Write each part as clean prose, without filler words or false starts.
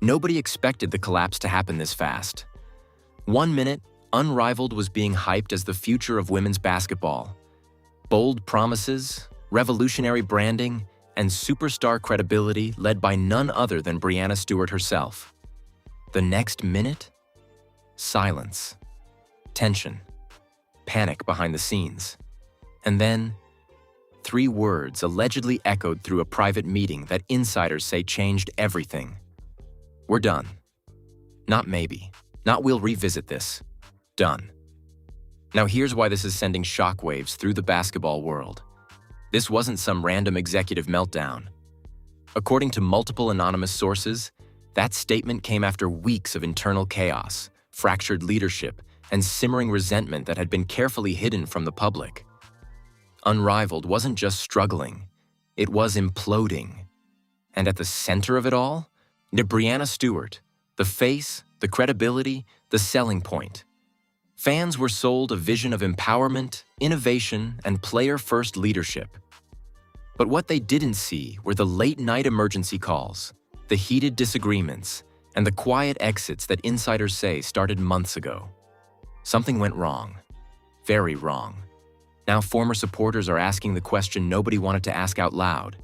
Nobody expected the collapse to happen this fast. 1 minute, Unrivaled was being hyped as the future of women's basketball. Bold promises, revolutionary branding, and superstar credibility led by none other than Breanna Stewart herself. The next minute? Silence. Tension. Panic behind the scenes. And then, 3 words allegedly echoed through a private meeting that insiders say changed everything. We're done. Not maybe. Not we'll revisit this. Done. Now here's why this is sending shockwaves through the basketball world. This wasn't some random executive meltdown. According to multiple anonymous sources, that statement came after weeks of internal chaos, fractured leadership, and simmering resentment that had been carefully hidden from the public. Unrivaled wasn't just struggling, it was imploding. And at the center of it all, Breanna Stewart, the face, the credibility, the selling point. Fans were sold a vision of empowerment, innovation, and player-first leadership. But what they didn't see were the late-night emergency calls, the heated disagreements, and the quiet exits that insiders say started months ago. Something went wrong. Very wrong. Now former supporters are asking the question nobody wanted to ask out loud.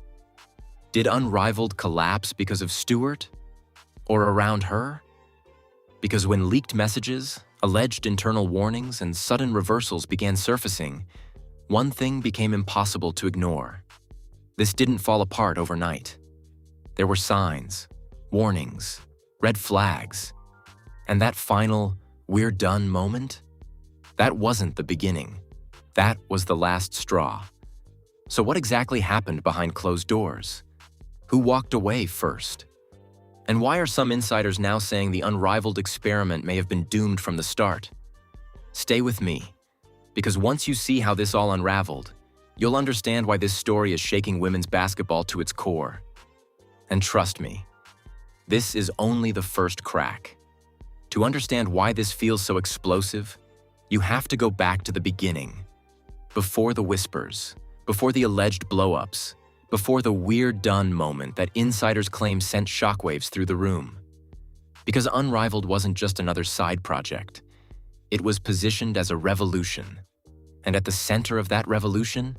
Did Unrivaled collapse because of Stewart? Or around her? Because when leaked messages, alleged internal warnings, and sudden reversals began surfacing, one thing became impossible to ignore. This didn't fall apart overnight. There were signs, warnings, red flags. And that final, "we're done" moment? That wasn't the beginning. That was the last straw. So what exactly happened behind closed doors? Who walked away first? And why are some insiders now saying the Unrivaled experiment may have been doomed from the start? Stay with me, because once you see how this all unraveled, you'll understand why this story is shaking women's basketball to its core. And trust me, this is only the first crack. To understand why this feels so explosive, you have to go back to the beginning. Before the whispers, before the alleged blow-ups, before the "we're done" moment that insiders claim sent shockwaves through the room. Because Unrivaled wasn't just another side project. It was positioned as a revolution. And at the center of that revolution,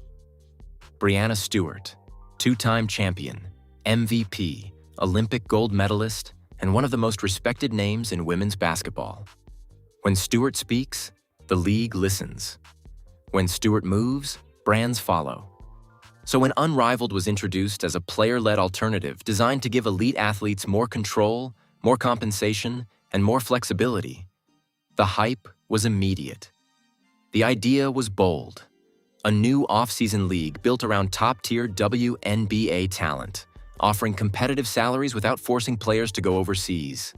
Breanna Stewart, 2-time champion, MVP, Olympic gold medalist, and one of the most respected names in women's basketball. When Stewart speaks, the league listens. When Stewart moves, brands follow. So when Unrivaled was introduced as a player-led alternative designed to give elite athletes more control, more compensation, and more flexibility, the hype was immediate. The idea was bold. A new off-season league built around top-tier WNBA talent, offering competitive salaries without forcing players to go overseas.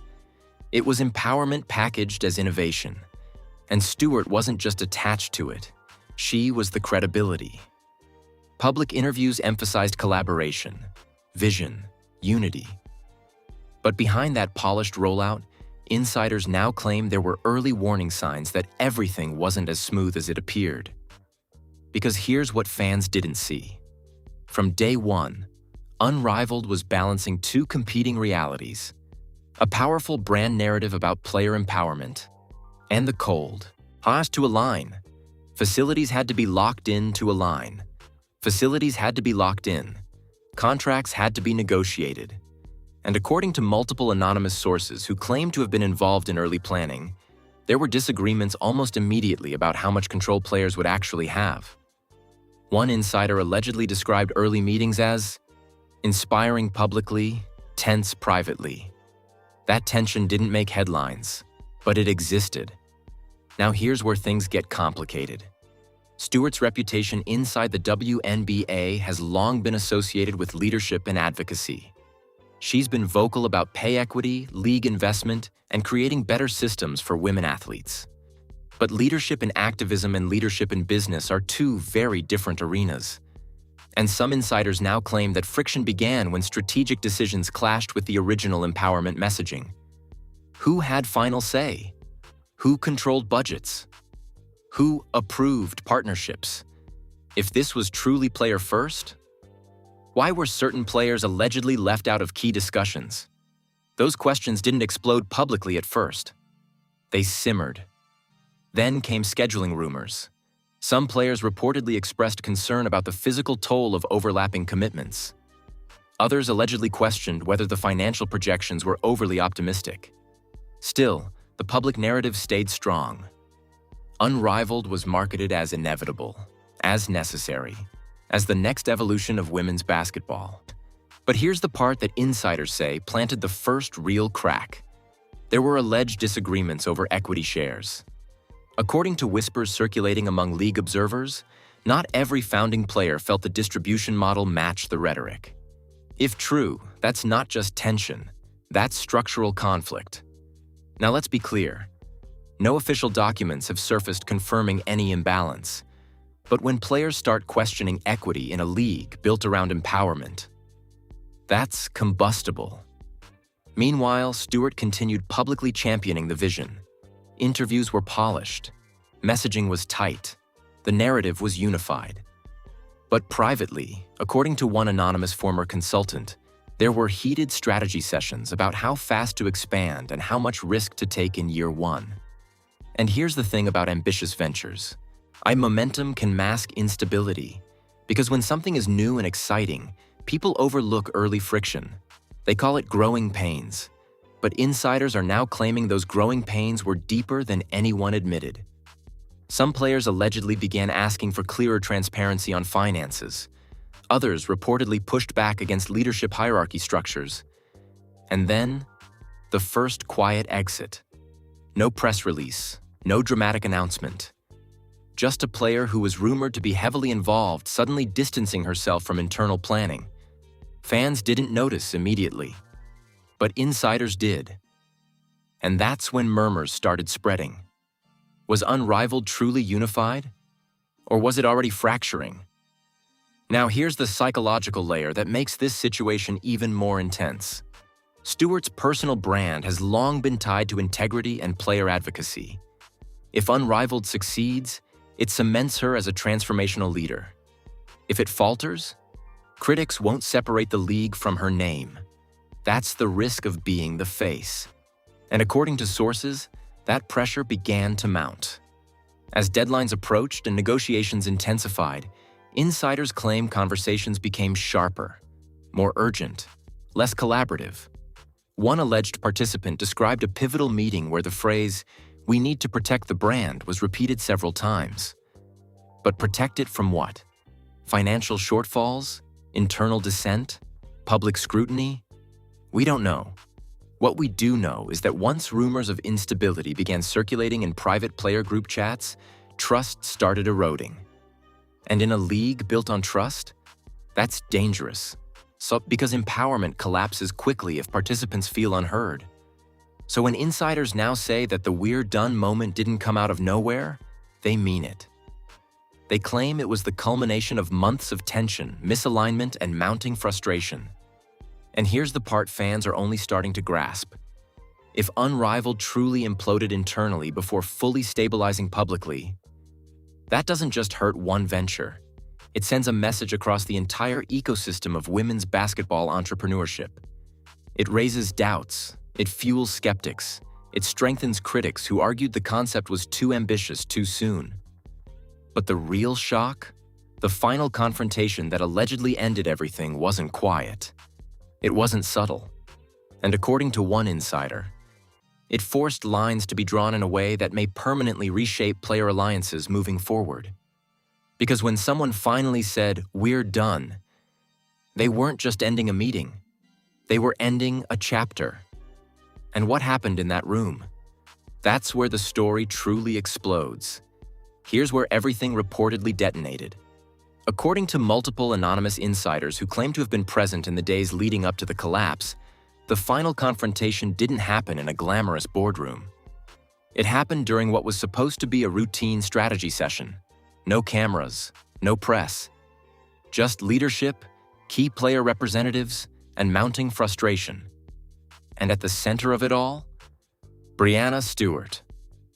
It was empowerment packaged as innovation. And Stewart wasn't just attached to it. She was the credibility. Public interviews emphasized collaboration, vision, unity. But behind that polished rollout, insiders now claim there were early warning signs that everything wasn't as smooth as it appeared. Because here's what fans didn't see. From day one, Unrivaled was balancing 2 competing realities: a powerful brand narrative about player empowerment, and the cold, has to align. Facilities had to be locked in to align. Facilities had to be locked in. Contracts had to be negotiated. And according to multiple anonymous sources who claim to have been involved in early planning, there were disagreements almost immediately about how much control players would actually have. One insider allegedly described early meetings as inspiring publicly, tense privately. That tension didn't make headlines, but it existed. Now here's where things get complicated. Stewart's reputation inside the WNBA has long been associated with leadership and advocacy. She's been vocal about pay equity, league investment, and creating better systems for women athletes. But leadership in activism and leadership in business are 2 very different arenas. And some insiders now claim that friction began when strategic decisions clashed with the original empowerment messaging. Who had final say? Who controlled budgets? Who approved partnerships? If this was truly player first, why were certain players allegedly left out of key discussions? Those questions didn't explode publicly at first. They simmered. Then came scheduling rumors. Some players reportedly expressed concern about the physical toll of overlapping commitments. Others allegedly questioned whether the financial projections were overly optimistic. Still, the public narrative stayed strong. Unrivaled was marketed as inevitable, as necessary, as the next evolution of women's basketball. But here's the part that insiders say planted the first real crack. There were alleged disagreements over equity shares. According to whispers circulating among league observers, not every founding player felt the distribution model matched the rhetoric. If true, that's not just tension, that's structural conflict. Now let's be clear. No official documents have surfaced confirming any imbalance. But when players start questioning equity in a league built around empowerment, that's combustible. Meanwhile, Stewart continued publicly championing the vision. Interviews were polished. Messaging was tight. The narrative was unified. But privately, according to one anonymous former consultant, there were heated strategy sessions about how fast to expand and how much risk to take in year one. And here's the thing about ambitious ventures. Momentum can mask instability, because when something is new and exciting, people overlook early friction. They call it growing pains. But insiders are now claiming those growing pains were deeper than anyone admitted. Some players allegedly began asking for clearer transparency on finances. Others reportedly pushed back against leadership hierarchy structures. And then, the first quiet exit. No press release, no dramatic announcement. Just a player who was rumored to be heavily involved suddenly distancing herself from internal planning. Fans didn't notice immediately, but insiders did. And that's when murmurs started spreading. Was Unrivaled truly unified? Or was it already fracturing? Now here's the psychological layer that makes this situation even more intense. Stewart's personal brand has long been tied to integrity and player advocacy. If Unrivaled succeeds, it cements her as a transformational leader. If it falters, critics won't separate the league from her name. That's the risk of being the face. And according to sources, that pressure began to mount. As deadlines approached and negotiations intensified, insiders claim conversations became sharper, more urgent, less collaborative. One alleged participant described a pivotal meeting where the phrase, "We need to protect the brand," was repeated several times. But protect it from what? Financial shortfalls? Internal dissent? Public scrutiny? We don't know. What we do know is that once rumors of instability began circulating in private player group chats, trust started eroding. And in a league built on trust, that's dangerous. Because empowerment collapses quickly if participants feel unheard. So when insiders now say that the "we're done" moment didn't come out of nowhere, they mean it. They claim it was the culmination of months of tension, misalignment, and mounting frustration. And here's the part fans are only starting to grasp. If Unrivaled truly imploded internally before fully stabilizing publicly, that doesn't just hurt one venture. It sends a message across the entire ecosystem of women's basketball entrepreneurship. It raises doubts, it fuels skeptics, it strengthens critics who argued the concept was too ambitious too soon. But the real shock? The final confrontation that allegedly ended everything wasn't quiet. It wasn't subtle. And according to one insider, it forced lines to be drawn in a way that may permanently reshape player alliances moving forward. Because when someone finally said, "We're done," they weren't just ending a meeting. They were ending a chapter. And what happened in that room? That's where the story truly explodes. Here's where everything reportedly detonated. According to multiple anonymous insiders who claim to have been present in the days leading up to the collapse, the final confrontation didn't happen in a glamorous boardroom. It happened during what was supposed to be a routine strategy session. No cameras, no press. Just leadership, key player representatives, and mounting frustration. And at the center of it all, Breanna Stewart.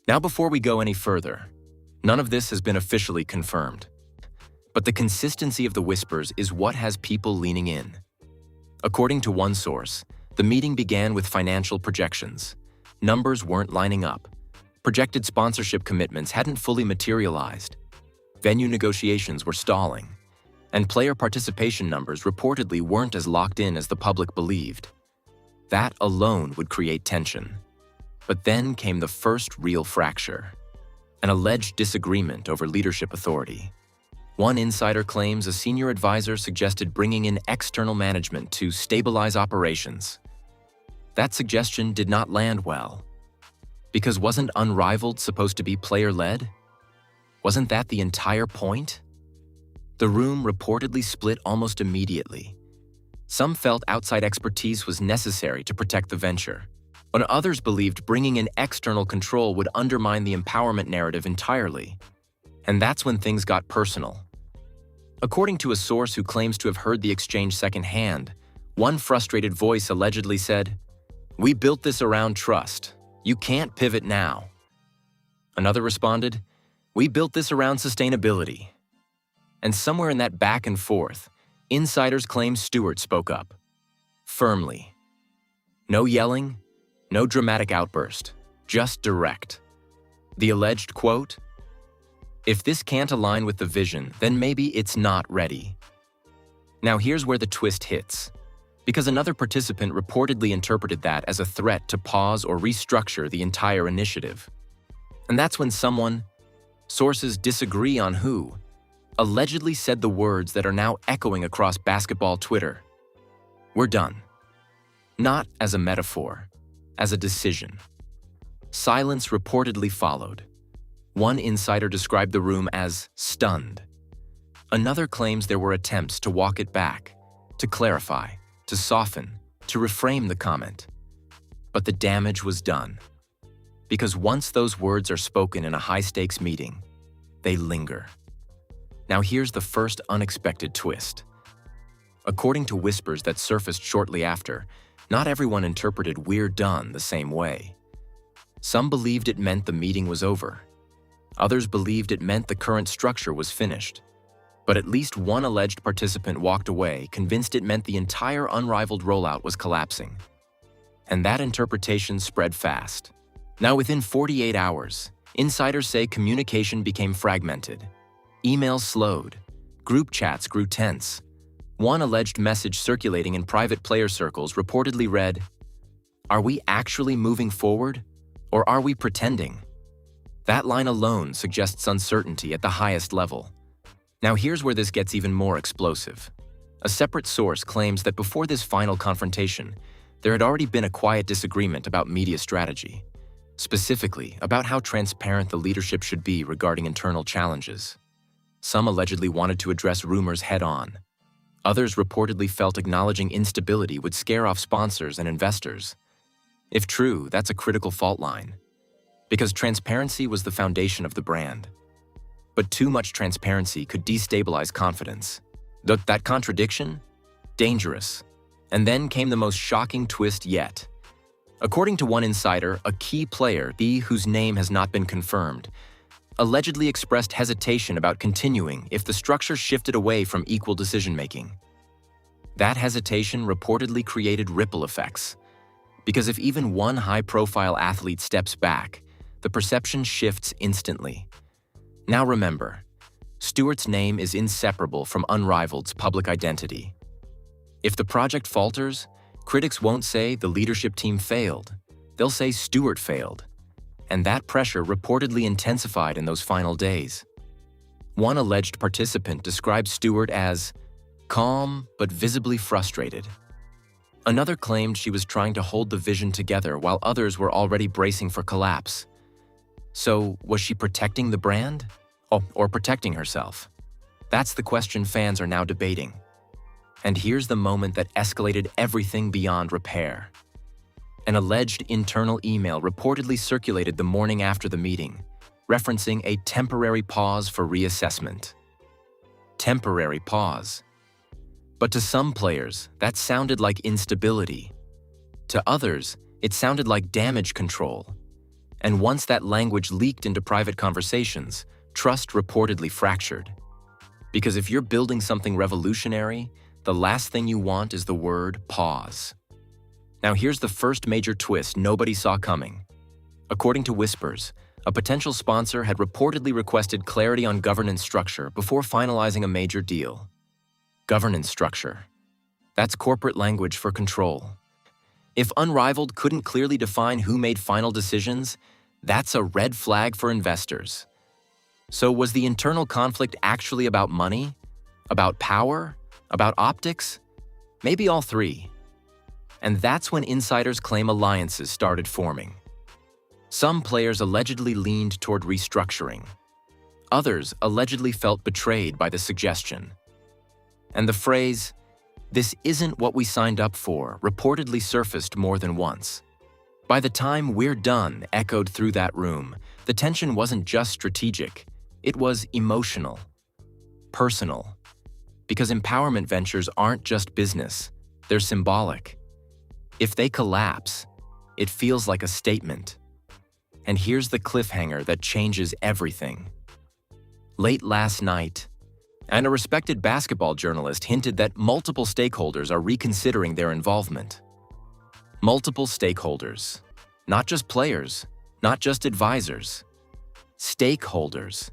Now before we go any further, none of this has been officially confirmed. But the consistency of the whispers is what has people leaning in. According to one source, The meeting began with financial projections. Numbers weren't lining up. Projected sponsorship commitments hadn't fully materialized. Venue negotiations were stalling. And player participation numbers reportedly weren't as locked in as the public believed. That alone would create tension. But then came the first real fracture, an alleged disagreement over leadership authority. One insider claims a senior advisor suggested bringing in external management to stabilize operations. That suggestion did not land well. Because wasn't Unrivaled supposed to be player-led? Wasn't that the entire point? The room reportedly split almost immediately. Some felt outside expertise was necessary to protect the venture, but others believed bringing in external control would undermine the empowerment narrative entirely. And that's when things got personal. According to a source who claims to have heard the exchange secondhand, one frustrated voice allegedly said, "We built this around trust. You can't pivot now." Another responded, "We built this around sustainability." And somewhere in that back and forth, insiders claim Stewart spoke up. Firmly. No yelling, no dramatic outburst, just direct. The alleged quote, "If this can't align with the vision, then maybe it's not ready." Now here's where the twist hits, because another participant reportedly interpreted that as a threat to pause or restructure the entire initiative. And that's when someone, sources disagree on who, allegedly said the words that are now echoing across basketball Twitter. "We're done." Not as a metaphor, as a decision. Silence reportedly followed. One insider described the room as stunned. Another claims there were attempts to walk it back, to clarify, to soften, to reframe the comment. But the damage was done. Because once those words are spoken in a high-stakes meeting, they linger. Now here's the first unexpected twist. According to whispers that surfaced shortly after, not everyone interpreted "we're done" the same way. Some believed it meant the meeting was over. Others believed it meant the current structure was finished. But at least one alleged participant walked away convinced it meant the entire Unrivaled rollout was collapsing. And that interpretation spread fast. Now within 48 hours, insiders say communication became fragmented. Emails slowed. Group chats grew tense. One alleged message circulating in private player circles reportedly read, "Are we actually moving forward, or are we pretending?" That line alone suggests uncertainty at the highest level. Now here's where this gets even more explosive. A separate source claims that before this final confrontation, there had already been a quiet disagreement about media strategy, specifically about how transparent the leadership should be regarding internal challenges. Some allegedly wanted to address rumors head-on. Others reportedly felt acknowledging instability would scare off sponsors and investors. If true, that's a critical fault line, because transparency was the foundation of the brand. But too much transparency could destabilize confidence. That contradiction? Dangerous. And then came the most shocking twist yet. According to one insider, a key player, whose name has not been confirmed, allegedly expressed hesitation about continuing if the structure shifted away from equal decision-making. That hesitation reportedly created ripple effects, because if even one high-profile athlete steps back, the perception shifts instantly. Now remember, Stewart's name is inseparable from Unrivaled's public identity. If the project falters, critics won't say the leadership team failed. They'll say Stewart failed. And that pressure reportedly intensified in those final days. One alleged participant described Stewart as calm but visibly frustrated. Another claimed she was trying to hold the vision together while others were already bracing for collapse. So, was she protecting the brand? Or protecting herself? That's the question fans are now debating. And here's the moment that escalated everything beyond repair. An alleged internal email reportedly circulated the morning after the meeting, referencing a temporary pause for reassessment. Temporary pause. But to some players, that sounded like instability. To others, it sounded like damage control. And once that language leaked into private conversations, trust reportedly fractured. Because if you're building something revolutionary, the last thing you want is the word pause. Now here's the first major twist nobody saw coming. According to whispers, a potential sponsor had reportedly requested clarity on governance structure before finalizing a major deal. Governance structure. That's corporate language for control. If Unrivaled couldn't clearly define who made final decisions, that's a red flag for investors. So was the internal conflict actually about money? About power? About optics? Maybe all three. And that's when insiders claim alliances started forming. Some players allegedly leaned toward restructuring. Others allegedly felt betrayed by the suggestion. And the phrase, "This isn't what we signed up for," reportedly surfaced more than once. By the time "we're done" echoed through that room, the tension wasn't just strategic, it was emotional, personal. Because empowerment ventures aren't just business, they're symbolic. If they collapse, it feels like a statement. And here's the cliffhanger that changes everything. Late last night, and a respected basketball journalist hinted that multiple stakeholders are reconsidering their involvement. Multiple stakeholders. Not just players, not just advisors. Stakeholders.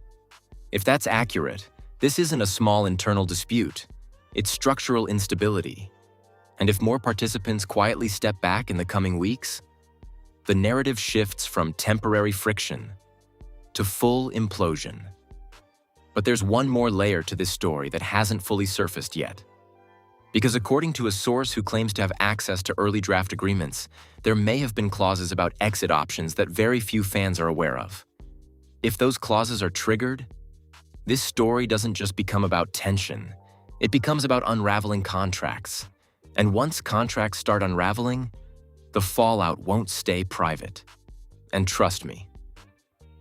If that's accurate, this isn't a small internal dispute. It's structural instability. And if more participants quietly step back in the coming weeks, the narrative shifts from temporary friction to full implosion. But there's one more layer to this story that hasn't fully surfaced yet. Because according to a source who claims to have access to early draft agreements, there may have been clauses about exit options that very few fans are aware of. If those clauses are triggered, this story doesn't just become about tension, it becomes about unraveling contracts. And once contracts start unraveling, the fallout won't stay private. And trust me,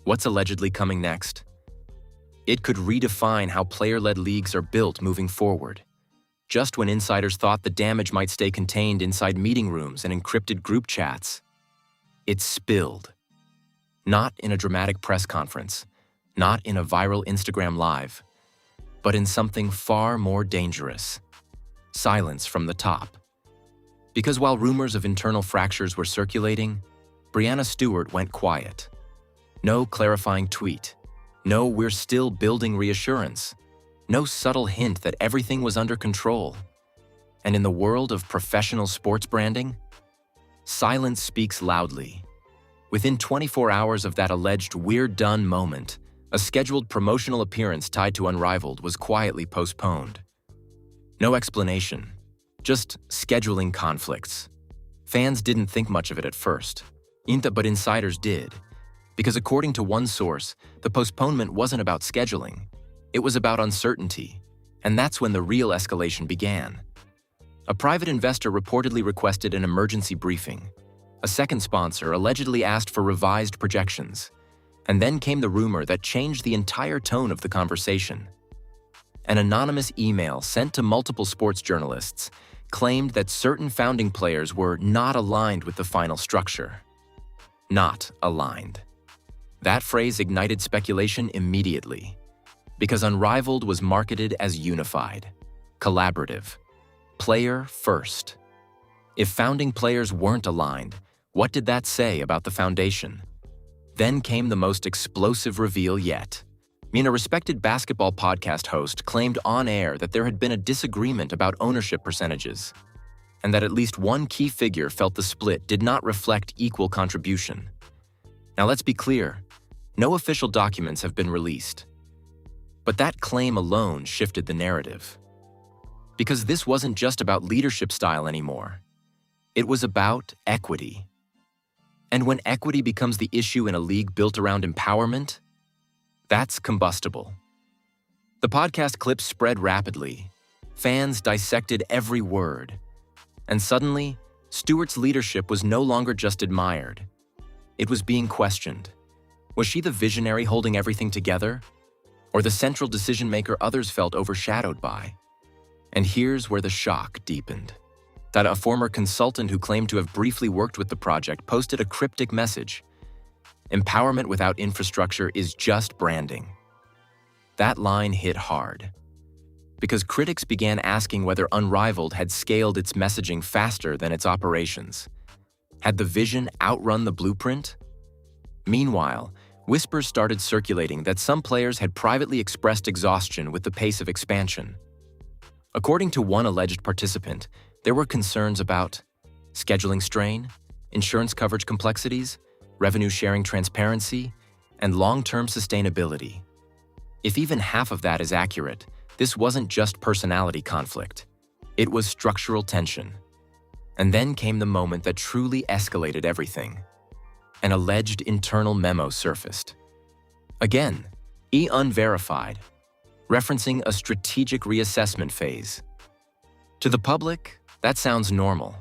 what's allegedly coming next? It could redefine how player-led leagues are built moving forward. Just when insiders thought the damage might stay contained inside meeting rooms and encrypted group chats, it spilled. Not in a dramatic press conference, not in a viral Instagram live, but in something far more dangerous. Silence from the top. Because while rumors of internal fractures were circulating, Breanna Stewart went quiet. No clarifying tweet. No "we're still building" reassurance. No subtle hint that everything was under control. And in the world of professional sports branding, silence speaks loudly. Within 24 hours of that alleged "we're done" moment, a scheduled promotional appearance tied to Unrivaled was quietly postponed. No explanation, just scheduling conflicts. Fans didn't think much of it at first, but insiders did. Because according to one source, the postponement wasn't about scheduling. It was about uncertainty, and that's when the real escalation began. A private investor reportedly requested an emergency briefing. A second sponsor allegedly asked for revised projections. And then came the rumor that changed the entire tone of the conversation. An anonymous email sent to multiple sports journalists claimed that certain founding players were not aligned with the final structure. Not aligned. That phrase ignited speculation immediately, because Unrivaled was marketed as unified, collaborative, player first. If founding players weren't aligned, what did that say about the foundation? Then came the most explosive reveal yet. A respected basketball podcast host claimed on air that there had been a disagreement about ownership percentages, and that at least one key figure felt the split did not reflect equal contribution. Now let's be clear, no official documents have been released. But that claim alone shifted the narrative. Because this wasn't just about leadership style anymore. It was about equity. And when equity becomes the issue in a league built around empowerment, that's combustible. The podcast clips spread rapidly. Fans dissected every word. And suddenly, Stewart's leadership was no longer just admired. It was being questioned. Was she the visionary holding everything together? Or the central decision-maker others felt overshadowed by? And here's where the shock deepened. That a former consultant who claimed to have briefly worked with the project posted a cryptic message. Empowerment without infrastructure is just branding. That line hit hard. Because critics began asking whether Unrivaled had scaled its messaging faster than its operations. Had the vision outrun the blueprint? Meanwhile, whispers started circulating that some players had privately expressed exhaustion with the pace of expansion. According to one alleged participant, there were concerns about scheduling strain, insurance coverage complexities, revenue sharing transparency, and long-term sustainability. If even half of that is accurate, this wasn't just personality conflict. It was structural tension. And then came the moment that truly escalated everything. An alleged internal memo surfaced. Again, unverified, referencing a strategic reassessment phase. To the public, that sounds normal.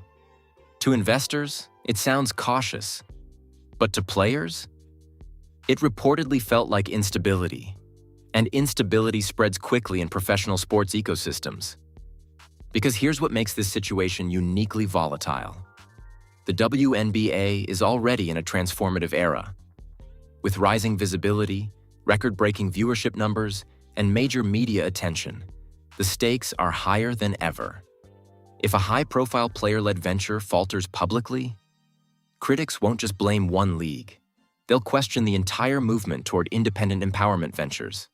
To investors, it sounds cautious. But to players, it reportedly felt like instability. And instability spreads quickly in professional sports ecosystems. Because here's what makes this situation uniquely volatile. The WNBA is already in a transformative era. With rising visibility, record-breaking viewership numbers, and major media attention, the stakes are higher than ever. If a high-profile player-led venture falters publicly, critics won't just blame one league. They'll question the entire movement toward independent empowerment ventures.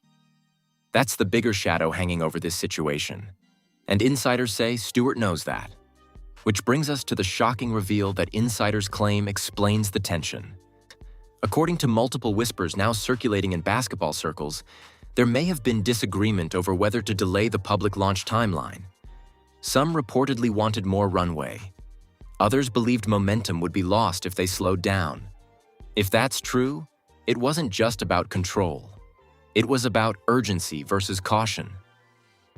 That's the bigger shadow hanging over this situation. And insiders say Stewart knows that. Which brings us to the shocking reveal that insiders claim explains the tension. According to multiple whispers now circulating in basketball circles, there may have been disagreement over whether to delay the public launch timeline. Some reportedly wanted more runway. Others believed momentum would be lost if they slowed down. If that's true, it wasn't just about control. It was about urgency versus caution.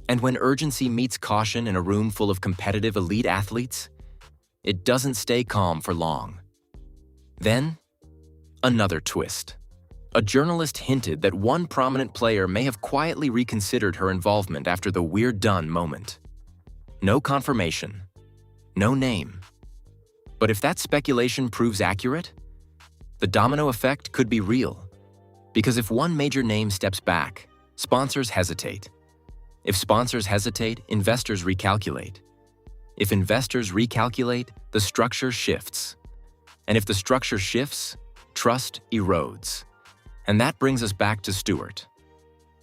And when urgency meets caution in a room full of competitive elite athletes, it doesn't stay calm for long. Then, another twist. A journalist hinted that one prominent player may have quietly reconsidered her involvement after the "we're done" moment. No confirmation, no name. But if that speculation proves accurate, the domino effect could be real. Because if one major name steps back, sponsors hesitate. If sponsors hesitate, investors recalculate. If investors recalculate, the structure shifts. And if the structure shifts, trust erodes. And that brings us back to Stewart.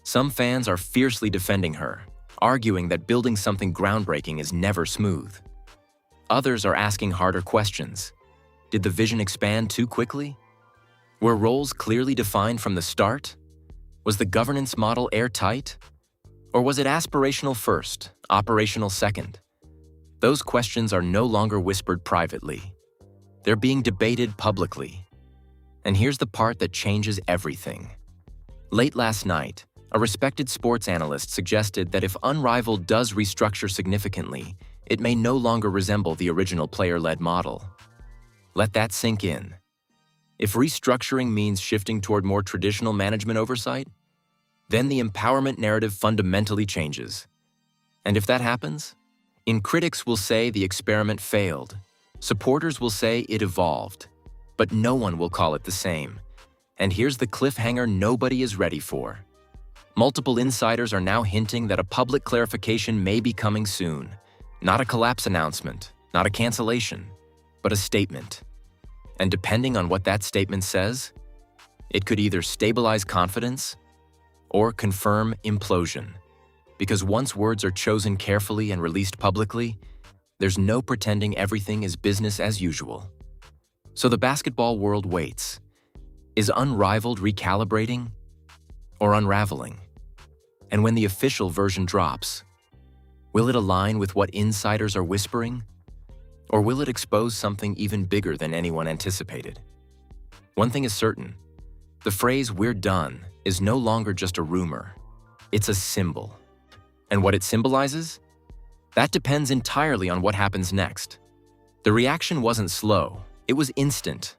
Some fans are fiercely defending her, arguing that building something groundbreaking is never smooth. Others are asking harder questions. Did the vision expand too quickly? Were roles clearly defined from the start? Was the governance model airtight? Or was it aspirational first, operational second? Those questions are no longer whispered privately. They're being debated publicly. And here's the part that changes everything. Late last night, a respected sports analyst suggested that if Unrivaled does restructure significantly, it may no longer resemble the original player-led model. Let that sink in. If restructuring means shifting toward more traditional management oversight, then the empowerment narrative fundamentally changes. And if that happens, critics will say the experiment failed, supporters will say it evolved, but no one will call it the same. And here's the cliffhanger nobody is ready for. Multiple insiders are now hinting that a public clarification may be coming soon. Not a collapse announcement, not a cancellation, but a statement. And depending on what that statement says, it could either stabilize confidence or confirm implosion. Because once words are chosen carefully and released publicly, there's no pretending everything is business as usual. So the basketball world waits. Is Unrivaled recalibrating or unraveling? And when the official version drops, will it align with what insiders are whispering? Or will it expose something even bigger than anyone anticipated? One thing is certain. The phrase "we're done" is no longer just a rumor. It's a symbol. And what it symbolizes? That depends entirely on what happens next. The reaction wasn't slow. It was instant.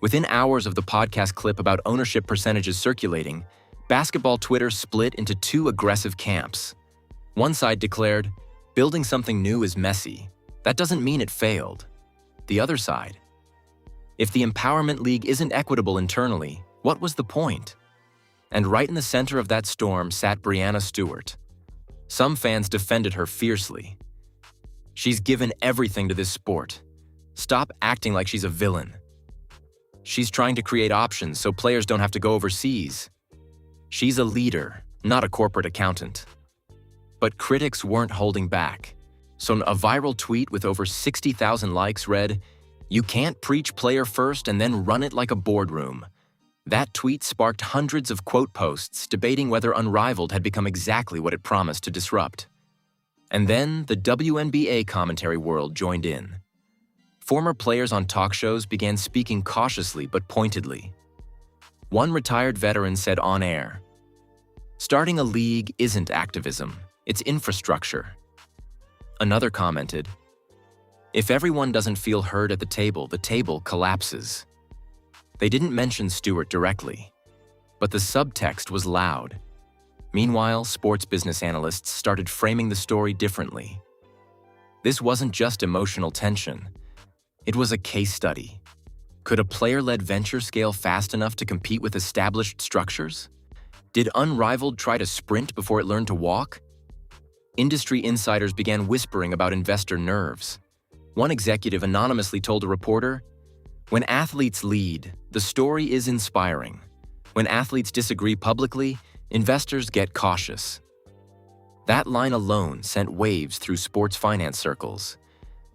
Within hours of the podcast clip about ownership percentages circulating, basketball Twitter split into two aggressive camps. One side declared, "Building something new is messy. That doesn't mean it failed." The other side, "If the Empowerment League isn't equitable internally, what was the point?" And right in the center of that storm sat Breanna Stewart. Some fans defended her fiercely. "She's given everything to this sport." Stop acting like she's a villain. She's trying to create options so players don't have to go overseas. She's a leader, not a corporate accountant. But critics weren't holding back. So a viral tweet with over 60,000 likes read, "You can't preach player first and then run it like a boardroom." That tweet sparked hundreds of quote posts debating whether Unrivaled had become exactly what it promised to disrupt. And then the WNBA commentary world joined in. Former players on talk shows began speaking cautiously but pointedly. One retired veteran said on air, "Starting a league isn't activism, it's infrastructure." Another commented, "If everyone doesn't feel heard at the table collapses." They didn't mention Stewart directly, but the subtext was loud. Meanwhile, sports business analysts started framing the story differently. This wasn't just emotional tension. It was a case study. Could a player-led venture scale fast enough to compete with established structures? Did Unrivaled try to sprint before it learned to walk? Industry insiders began whispering about investor nerves. One executive anonymously told a reporter, "When athletes lead, the story is inspiring. When athletes disagree publicly, investors get cautious." That line alone sent waves through sports finance circles,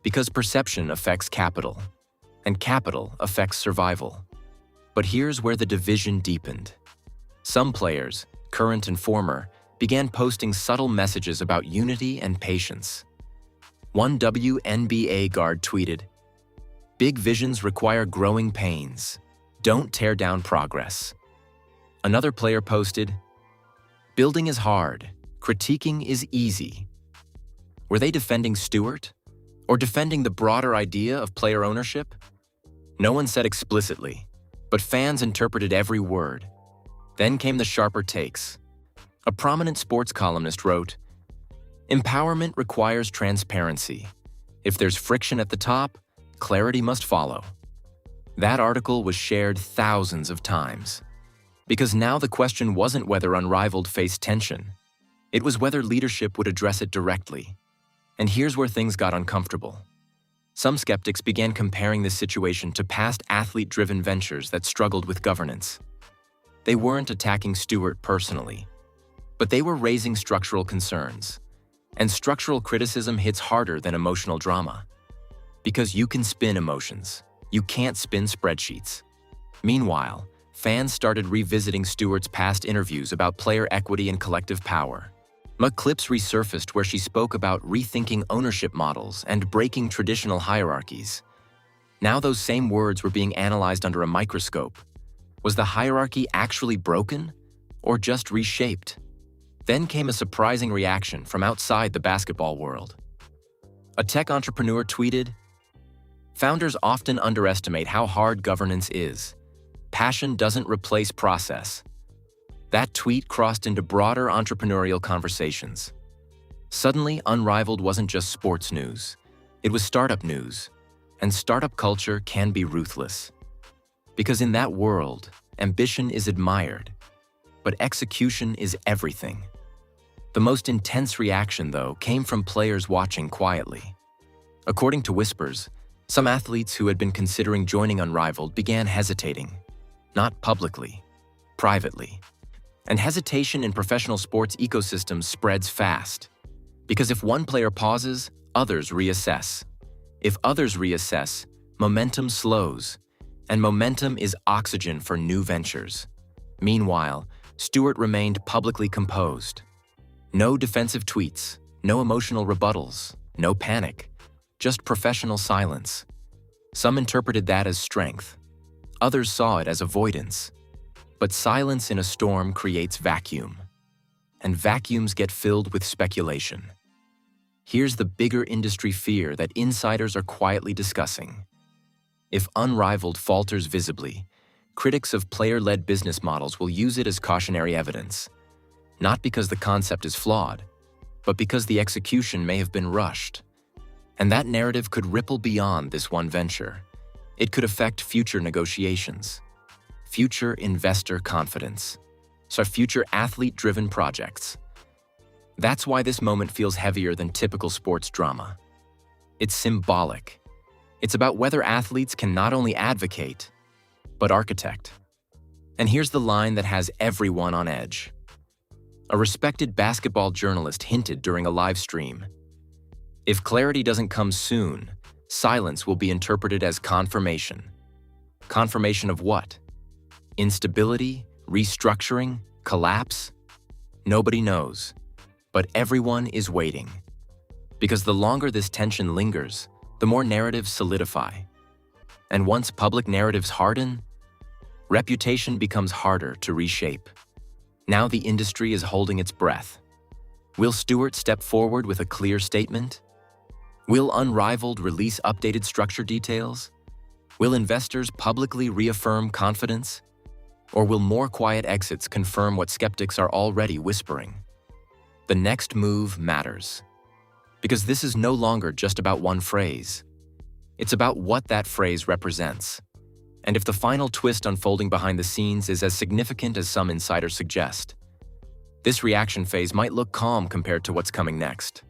because perception affects capital, and capital affects survival. But here's where the division deepened. Some players, current and former, began posting subtle messages about unity and patience. One WNBA guard tweeted, "Big visions require growing pains. Don't tear down progress." Another player posted, "Building is hard, critiquing is easy." Were they defending Stewart? Or defending the broader idea of player ownership? No one said explicitly, but fans interpreted every word. Then came the sharper takes. A prominent sports columnist wrote, "Empowerment requires transparency. If there's friction at the top, clarity must follow." That article was shared thousands of times. Because now the question wasn't whether Unrivaled faced tension. It was whether leadership would address it directly. And here's where things got uncomfortable. Some skeptics began comparing this situation to past athlete-driven ventures that struggled with governance. They weren't attacking Stewart personally, but they were raising structural concerns. And structural criticism hits harder than emotional drama. Because you can spin emotions, you can't spin spreadsheets. Meanwhile, fans started revisiting Stewart's past interviews about player equity and collective power. Clips resurfaced where she spoke about rethinking ownership models and breaking traditional hierarchies. Now those same words were being analyzed under a microscope. Was the hierarchy actually broken, or just reshaped? Then came a surprising reaction from outside the basketball world. A tech entrepreneur tweeted, "Founders often underestimate how hard governance is. Passion doesn't replace process." That tweet crossed into broader entrepreneurial conversations. Suddenly, Unrivaled wasn't just sports news. It was startup news. And startup culture can be ruthless. Because in that world, ambition is admired, but execution is everything. The most intense reaction, though, came from players watching quietly. According to whispers, some athletes who had been considering joining Unrivaled began hesitating. Not publicly, privately. And hesitation in professional sports ecosystems spreads fast. Because if one player pauses, others reassess. If others reassess, momentum slows. And momentum is oxygen for new ventures. Meanwhile, Stewart remained publicly composed. No defensive tweets, no emotional rebuttals, no panic, just professional silence. Some interpreted that as strength. Others saw it as avoidance. But silence in a storm creates vacuum. And vacuums get filled with speculation. Here's the bigger industry fear that insiders are quietly discussing. If Unrivaled falters visibly, critics of player-led business models will use it as cautionary evidence. Not because the concept is flawed, but because the execution may have been rushed. And that narrative could ripple beyond this one venture. It could affect future negotiations, future investor confidence, so future athlete-driven projects. That's why this moment feels heavier than typical sports drama. It's symbolic. It's about whether athletes can not only advocate, but architect. And here's the line that has everyone on edge. A respected basketball journalist hinted during a live stream, "If clarity doesn't come soon, silence will be interpreted as confirmation." Confirmation of what? Instability, restructuring, collapse? Nobody knows, but everyone is waiting. Because the longer this tension lingers, the more narratives solidify. And once public narratives harden, reputation becomes harder to reshape. Now the industry is holding its breath. Will Stewart step forward with a clear statement? Will Unrivaled release updated structure details? Will investors publicly reaffirm confidence? Or will more quiet exits confirm what skeptics are already whispering? The next move matters. Because this is no longer just about one phrase. It's about what that phrase represents. And if the final twist unfolding behind the scenes is as significant as some insiders suggest, this reaction phase might look calm compared to what's coming next.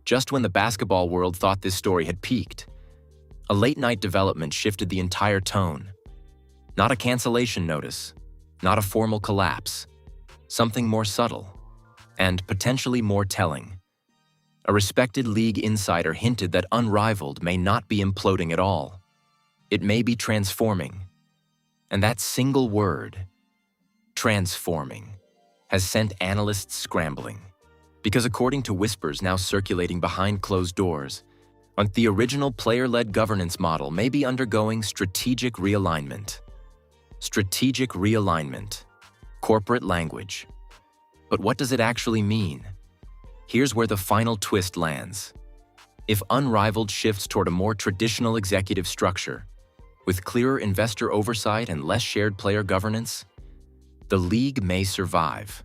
Just when the basketball world thought this story had peaked, a late-night development shifted the entire tone. Not a cancellation notice, not a formal collapse, something more subtle, and potentially more telling. A respected league insider hinted that Unrivaled may not be imploding at all. It may be transforming. And that single word, transforming, has sent analysts scrambling. Because according to whispers now circulating behind closed doors, the original player-led governance model may be undergoing strategic realignment. Strategic realignment. Corporate language. But what does it actually mean? Here's where the final twist lands. If Unrivaled shifts toward a more traditional executive structure, with clearer investor oversight and less shared player governance, the league may survive.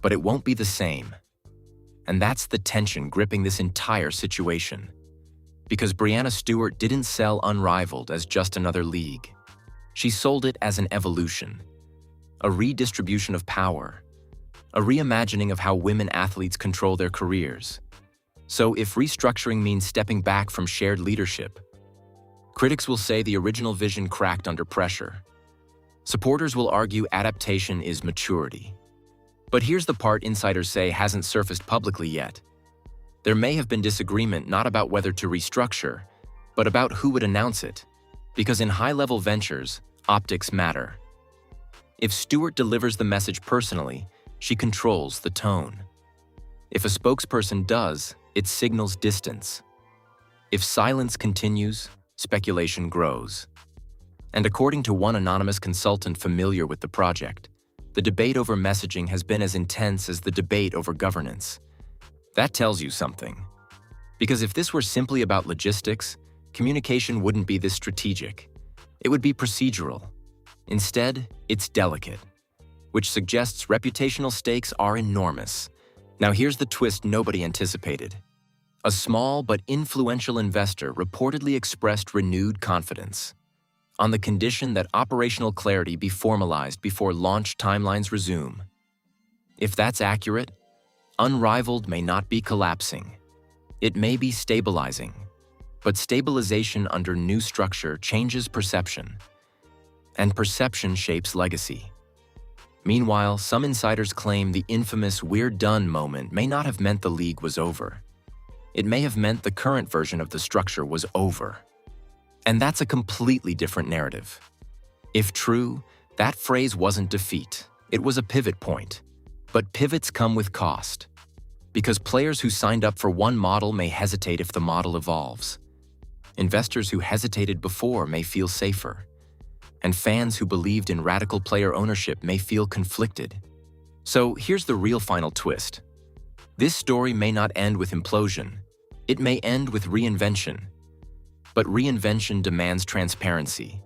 But it won't be the same. And that's the tension gripping this entire situation. Because Breanna Stewart didn't sell Unrivaled as just another league. She sold it as an evolution, a redistribution of power, a reimagining of how women athletes control their careers. So if restructuring means stepping back from shared leadership, critics will say the original vision cracked under pressure. Supporters will argue adaptation is maturity. But here's the part insiders say hasn't surfaced publicly yet. There may have been disagreement not about whether to restructure, but about who would announce it. Because in high-level ventures, optics matter. If Stewart delivers the message personally, she controls the tone. If a spokesperson does, it signals distance. If silence continues, speculation grows. And according to one anonymous consultant familiar with the project, the debate over messaging has been as intense as the debate over governance. That tells you something. Because if this were simply about logistics, communication wouldn't be this strategic. It would be procedural. Instead, it's delicate, which suggests reputational stakes are enormous. Now here's the twist nobody anticipated. A small but influential investor reportedly expressed renewed confidence, on the condition that operational clarity be formalized before launch timelines resume. If that's accurate, Unrivaled may not be collapsing. It may be stabilizing. But stabilization under new structure changes perception. And perception shapes legacy. Meanwhile, some insiders claim the infamous "we're done" moment may not have meant the league was over. It may have meant the current version of the structure was over. And that's a completely different narrative. If true, that phrase wasn't defeat. It was a pivot point. But pivots come with cost. Because players who signed up for one model may hesitate if the model evolves. Investors who hesitated before may feel safer. And fans who believed in radical player ownership may feel conflicted. So here's the real final twist. This story may not end with implosion. It may end with reinvention. But reinvention demands transparency.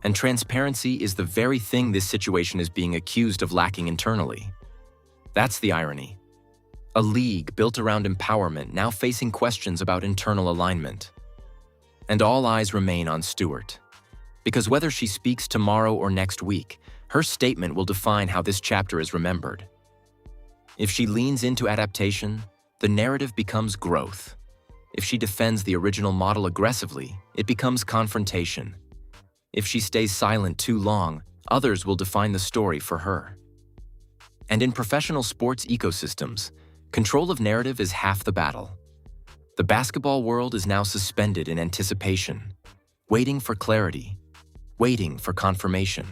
And transparency is the very thing this situation is being accused of lacking internally. That's the irony. A league built around empowerment now facing questions about internal alignment. And all eyes remain on Stewart. Because whether she speaks tomorrow or next week, her statement will define how this chapter is remembered. If she leans into adaptation, the narrative becomes growth. If she defends the original model aggressively, it becomes confrontation. If she stays silent too long, others will define the story for her. And in professional sports ecosystems, control of narrative is half the battle. The basketball world is now suspended in anticipation, waiting for clarity, waiting for confirmation,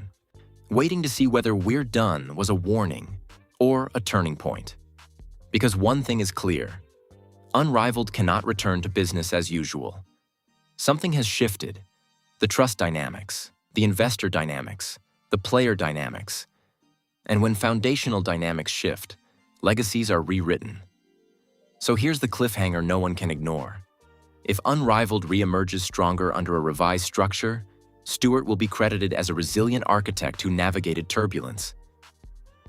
waiting to see whether "we're done" was a warning or a turning point. Because one thing is clear: Unrivaled cannot return to business as usual. Something has shifted: the trust dynamics, the investor dynamics, the player dynamics. And when foundational dynamics shift, legacies are rewritten. So here's the cliffhanger no one can ignore. If Unrivaled reemerges stronger under a revised structure, Stewart will be credited as a resilient architect who navigated turbulence.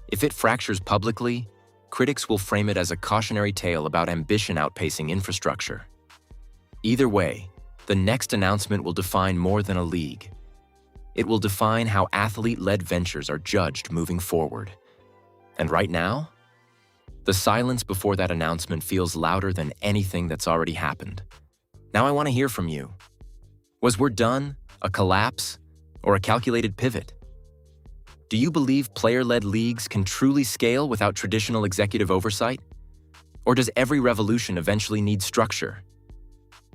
If it fractures publicly, critics will frame it as a cautionary tale about ambition outpacing infrastructure. Either way, the next announcement will define more than a league. It will define how athlete-led ventures are judged moving forward. And right now, the silence before that announcement feels louder than anything that's already happened. Now I want to hear from you. Was "we're done" a collapse or a calculated pivot? Do you believe player-led leagues can truly scale without traditional executive oversight? Or does every revolution eventually need structure?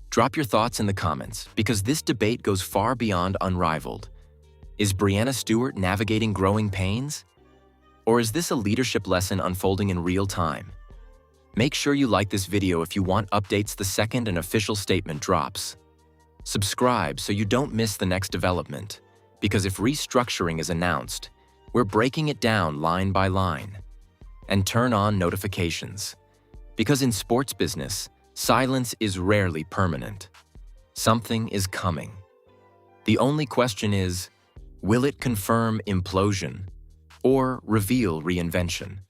Drop your thoughts in the comments, because this debate goes far beyond Unrivaled. Is Breanna Stewart navigating growing pains? Or is this a leadership lesson unfolding in real time? Make sure you like this video if you want updates the second an official statement drops. Subscribe so you don't miss the next development, because if restructuring is announced, we're breaking it down line by line. And turn on notifications, because in sports business, silence is rarely permanent. Something is coming. The only question is, will it confirm implosion or reveal reinvention?